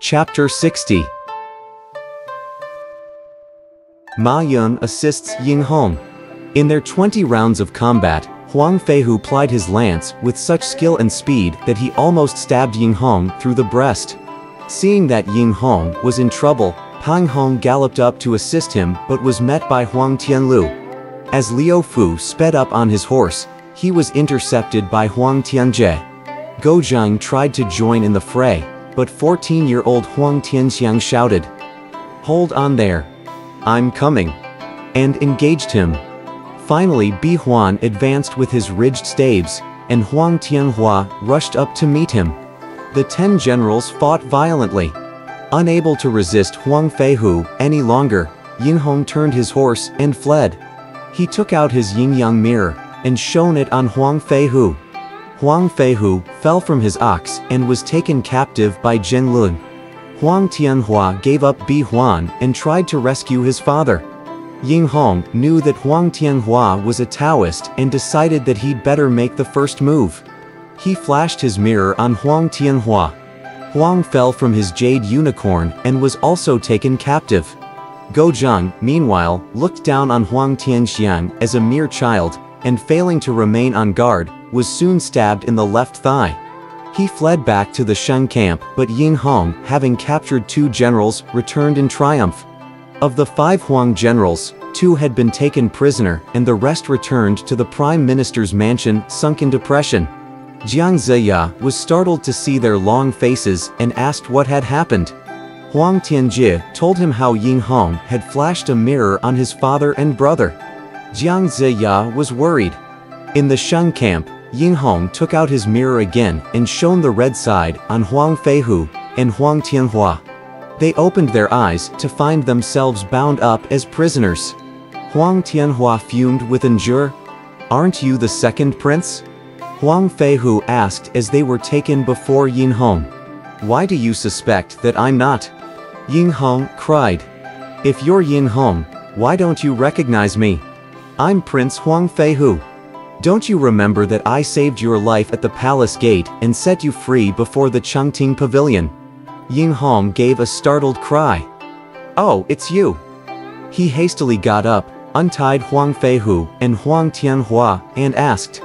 Chapter 60. Ma Yun assists Ying Hong. In their 20 rounds of combat, Huang Feihu plied his lance with such skill and speed that he almost stabbed Ying Hong through the breast. Seeing that Ying Hong was in trouble, Pang Hong galloped up to assist him but was met by Huang Tianlu. As Liu Fu sped up on his horse, he was intercepted by Huang Tianjie. Gou Zhang tried to join in the fray, but 14-year-old Huang Tianxiang shouted, "Hold on there. I'm coming," and engaged him. Finally Bi Huan advanced with his ridged staves, and Huang Tianhua rushed up to meet him. The 10 generals fought violently. Unable to resist Huang Feihu any longer, Ying Hong turned his horse and fled. He took out his yin-yang mirror and shone it on Huang Feihu. Huang Feihu fell from his ox and was taken captive by Zhen Lun. Huang Tianhua gave up Bi Huan and tried to rescue his father. Ying Hong knew that Huang Tianhua was a Taoist and decided that he'd better make the first move. He flashed his mirror on Huang Tianhua. Huang fell from his jade unicorn and was also taken captive. Gou Zhang, meanwhile, looked down on Huang Tianxiang as a mere child, and failing to remain on guard, was soon stabbed in the left thigh. He fled back to the Sheng camp, but Ying Hong, having captured 2 generals, returned in triumph. Of the 5 Huang generals, 2 had been taken prisoner and the rest returned to the prime minister's mansion, sunk in depression. Jiang Ziya was startled to see their long faces and asked what had happened. Huang Tianjie told him how Ying Hong had flashed a mirror on his father and brother. Jiang Ziya was worried. In the Sheng camp, Ying Hong took out his mirror again and shone the red side on Huang Feihu and Huang Tianhua. They opened their eyes to find themselves bound up as prisoners. Huang Tianhua fumed with injure. "Aren't you the second prince?" Huang Feihu asked as they were taken before Ying Hong. "Why do you suspect that I'm not?" Ying Hong cried. "If you're Ying Hong, why don't you recognize me? I'm Prince Huang Feihu. Don't you remember that I saved your life at the palace gate and set you free before the Changting Pavilion?" Ying Hong gave a startled cry. "Oh, it's you." He hastily got up, untied Huang Feihu and Huang Tianhua, and asked,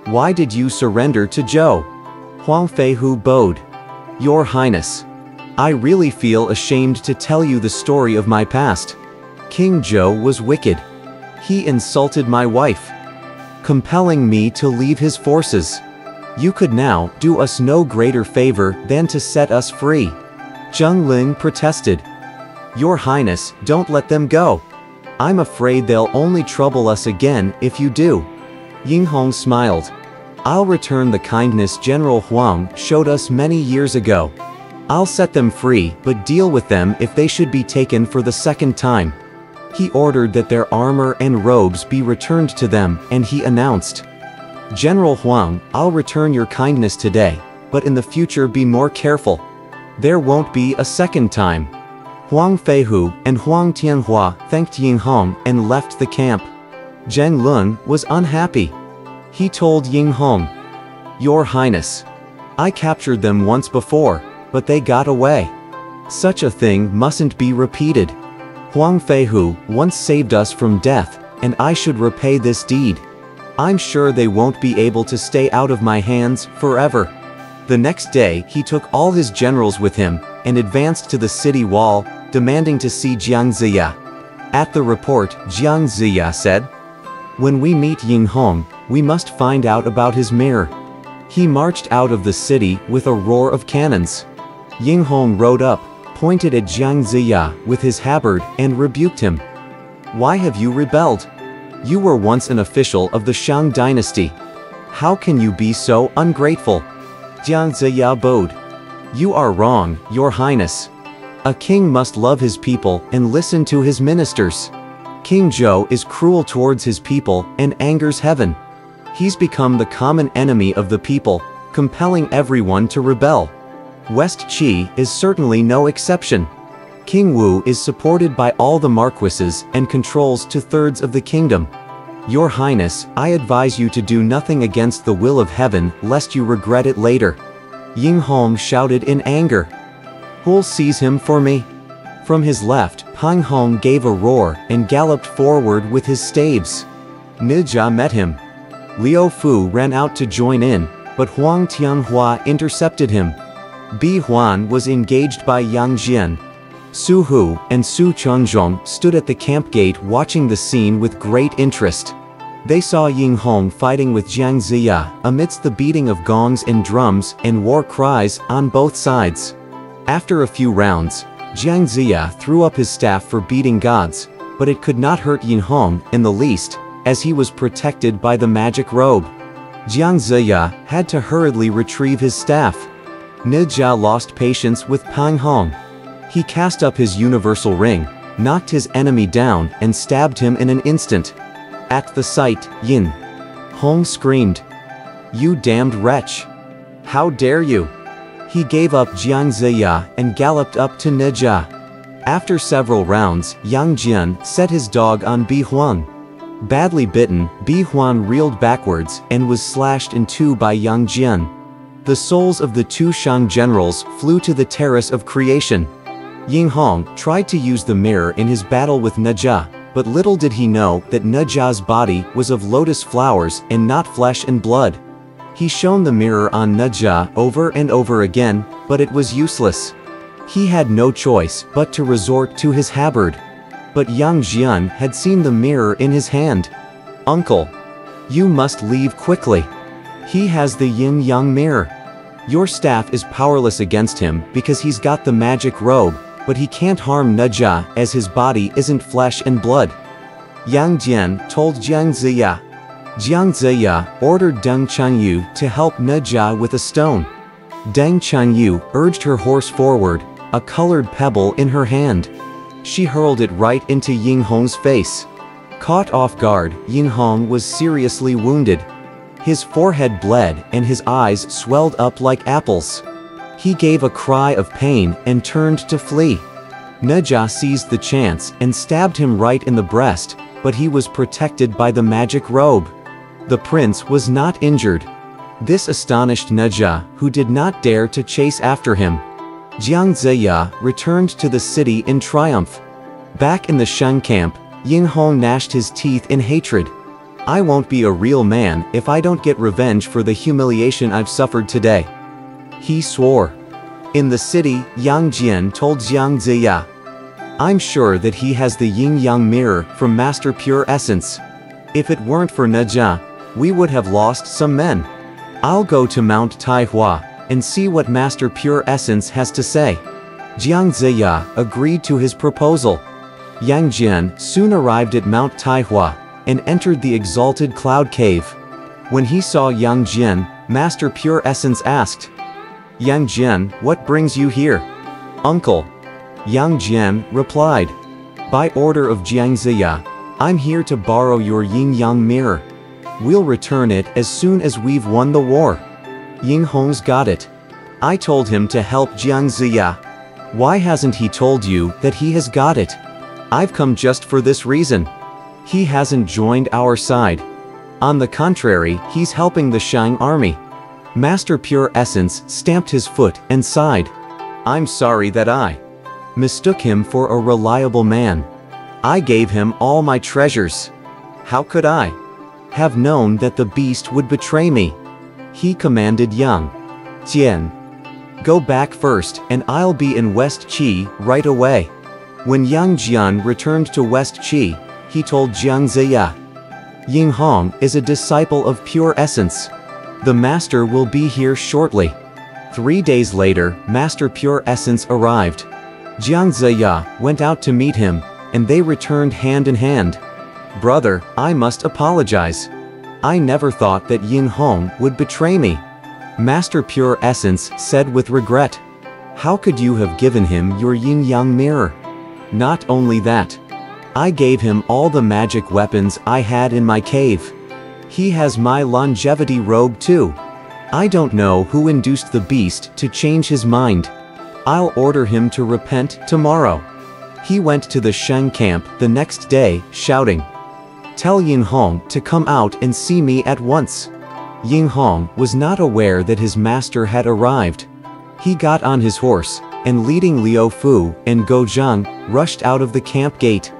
"Why did you surrender to Zhou?" Huang Feihu bowed. "Your Highness, I really feel ashamed to tell you the story of my past. King Zhou was wicked. He insulted my wife, compelling me to leave his forces. You could now do us no greater favor than to set us free." Zheng Ling protested. "Your Highness, don't let them go. I'm afraid they'll only trouble us again if you do." Ying Hong smiled. "I'll return the kindness General Huang showed us many years ago. I'll set them free but deal with them if they should be taken for the second time." He ordered that their armor and robes be returned to them, and he announced, "General Huang, I'll return your kindness today, but in the future be more careful. There won't be a second time." Huang Feihu and Huang Tianhua thanked Ying Hong and left the camp. Zhen Lun was unhappy. He told Ying Hong, "Your Highness, I captured them once before, but they got away. Such a thing mustn't be repeated. Huang Feihu once saved us from death, and I should repay this deed. I'm sure they won't be able to stay out of my hands forever." The next day he took all his generals with him, and advanced to the city wall, demanding to see Jiang Ziya. At the report, Jiang Ziya said, "When we meet Ying Hong, we must find out about his mirror." He marched out of the city with a roar of cannons. Ying Hong rode up, pointed at Jiang Ziya with his halberd, and rebuked him. "Why have you rebelled? You were once an official of the Shang dynasty. How can you be so ungrateful?" Jiang Ziya bowed. "You are wrong, Your Highness. A king must love his people and listen to his ministers. King Zhou is cruel towards his people and angers heaven. He's become the common enemy of the people, compelling everyone to rebel. West Qi is certainly no exception. King Wu is supported by all the marquises and controls 2/3 of the kingdom. Your Highness, I advise you to do nothing against the will of heaven, lest you regret it later." Ying Hong shouted in anger. Who'll seize him for me? From his left, Pang Hong gave a roar and galloped forward with his staves. Nijia met him. Liu Fu ran out to join in, but Huang Tianhua intercepted him. Bi Huan was engaged by Yang Jian. Su Hu and Su Chengzhong stood at the camp gate watching the scene with great interest. They saw Ying Hong fighting with Jiang Ziya amidst the beating of gongs and drums and war cries on both sides. After a few rounds, Jiang Ziya threw up his staff for beating gods, but it could not hurt Ying Hong in the least, as he was protected by the magic robe. Jiang Ziya had to hurriedly retrieve his staff. Nijia lost patience with Pang Hong. He cast up his universal ring, knocked his enemy down and stabbed him in an instant. At the sight, Yin Hong screamed, "You damned wretch! How dare you!" He gave up Jiang Ziya and galloped up to Nijia. After several rounds, Yang Jian set his dog on Bi Huan. Badly bitten, Bi Huan reeled backwards and was slashed in two by Yang Jian. The souls of the two Shang generals flew to the terrace of creation. Ying Hong tried to use the mirror in his battle with Nijia, but little did he know that Nijia's body was of lotus flowers and not flesh and blood. He shone the mirror on Nijia over and over again, but it was useless. He had no choice but to resort to his halberd. But Yang Jian had seen the mirror in his hand. "Uncle, you must leave quickly. He has the yin-yang mirror. Your staff is powerless against him because he's got the magic robe, but he can't harm Nijia as his body isn't flesh and blood." Yang Jian told Jiang Ziya. Jiang Ziya ordered Deng Changyu to help Nijia with a stone. Deng Changyu urged her horse forward, a colored pebble in her hand. She hurled it right into Ying Hong's face. Caught off guard, Ying Hong was seriously wounded. His forehead bled and his eyes swelled up like apples. He gave a cry of pain and turned to flee. Nijia seized the chance and stabbed him right in the breast, but he was protected by the magic robe. The prince was not injured. This astonished Nijia, who did not dare to chase after him. Jiang Ziya returned to the city in triumph. Back in the Shang camp, Ying Hong gnashed his teeth in hatred. "I won't be a real man if I don't get revenge for the humiliation I've suffered today," he swore. In the city, Yang Jian told Jiang Ziya, "I'm sure that he has the yin-yang mirror from Master Pure Essence. If it weren't for Nijia, we would have lost some men. I'll go to Mount Taihua and see what Master Pure Essence has to say." Jiang Ziya agreed to his proposal. Yang Jian soon arrived at Mount Taihua and entered the exalted cloud cave. When he saw Yang Jian, Master Pure Essence asked, "Yang Jian, what brings you here?" "Uncle," Yang Jian replied, "by order of Jiang Ziya, I'm here to borrow your yin-yang mirror. We'll return it as soon as we've won the war." Ying Hong's got it. "I told him to help Jiang Ziya. Why hasn't he told you that he has got it? I've come just for this reason. He hasn't joined our side. On the contrary, he's helping the Shang army." Master Pure Essence stamped his foot and sighed. "I'm sorry that I mistook him for a reliable man. I gave him all my treasures. How could I have known that the beast would betray me?" He commanded Yang Jian, "Go back first and I'll be in West Qi right away." When Yang Jian returned to West Qi, he told Jiang Ziya, "Ying Hong is a disciple of Pure Essence. The master will be here shortly." 3 days later, Master Pure Essence arrived. Jiang Ziya went out to meet him, and they returned hand in hand. "Brother, I must apologize. I never thought that Ying Hong would betray me," Master Pure Essence said with regret. "How could you have given him your yin-yang mirror? Not only that, I gave him all the magic weapons I had in my cave. He has my longevity robe too. I don't know who induced the beast to change his mind. I'll order him to repent tomorrow." He went to the Shang camp the next day, shouting, "Tell Ying Hong to come out and see me at once." Ying Hong was not aware that his master had arrived. He got on his horse, and leading Liu Fu and Guo Zhang, rushed out of the camp gate.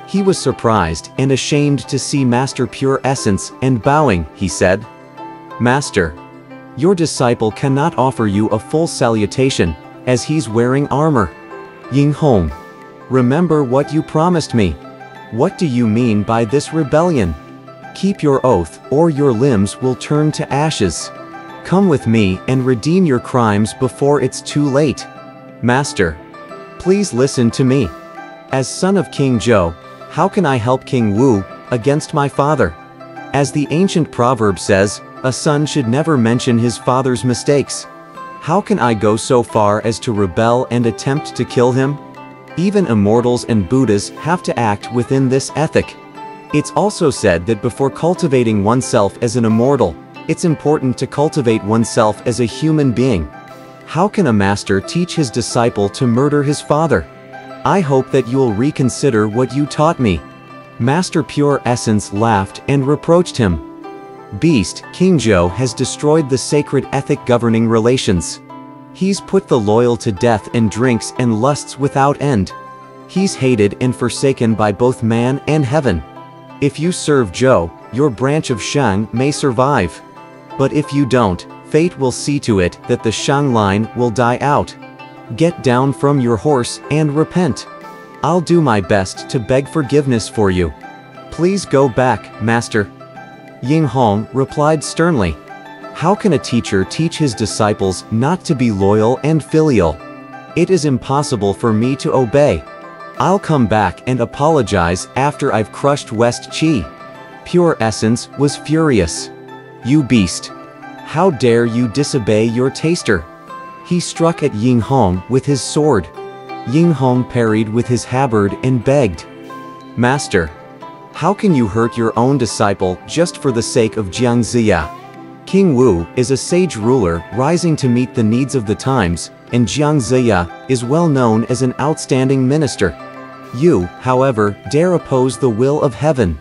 He was surprised and ashamed to see Master Pure Essence, and bowing, he said, "Master, your disciple cannot offer you a full salutation, as he's wearing armor." Ying Hong, remember what you promised me. What do you mean by this rebellion? Keep your oath, or your limbs will turn to ashes. Come with me and redeem your crimes before it's too late. Master, please listen to me. As son of King Zhou, how can I help King Wu against my father? As the ancient proverb says, a son should never mention his father's mistakes. How can I go so far as to rebel and attempt to kill him? Even immortals and Buddhas have to act within this ethic. It's also said that before cultivating oneself as an immortal, it's important to cultivate oneself as a human being. How can a master teach his disciple to murder his father? I hope that you'll reconsider what you taught me. Master Pure Essence laughed and reproached him. Beast, King Zhou has destroyed the sacred ethic governing relations. He's put the loyal to death and drinks and lusts without end. He's hated and forsaken by both man and heaven. If you serve Zhou, your branch of Shang may survive. But if you don't, fate will see to it that the Shang line will die out. Get down from your horse and repent. I'll do my best to beg forgiveness for you. Please go back, Master. Ying Hong replied sternly. How can a teacher teach his disciples not to be loyal and filial? It is impossible for me to obey. I'll come back and apologize after I've crushed West Qi. Pure Essence was furious. You beast! How dare you disobey your taster? He struck at Ying Hong with his sword. Ying Hong parried with his halberd and begged, Master, how can you hurt your own disciple just for the sake of Jiang Ziya? King Wu is a sage ruler rising to meet the needs of the times, and Jiang Ziya is well known as an outstanding minister. You, however, dare oppose the will of heaven.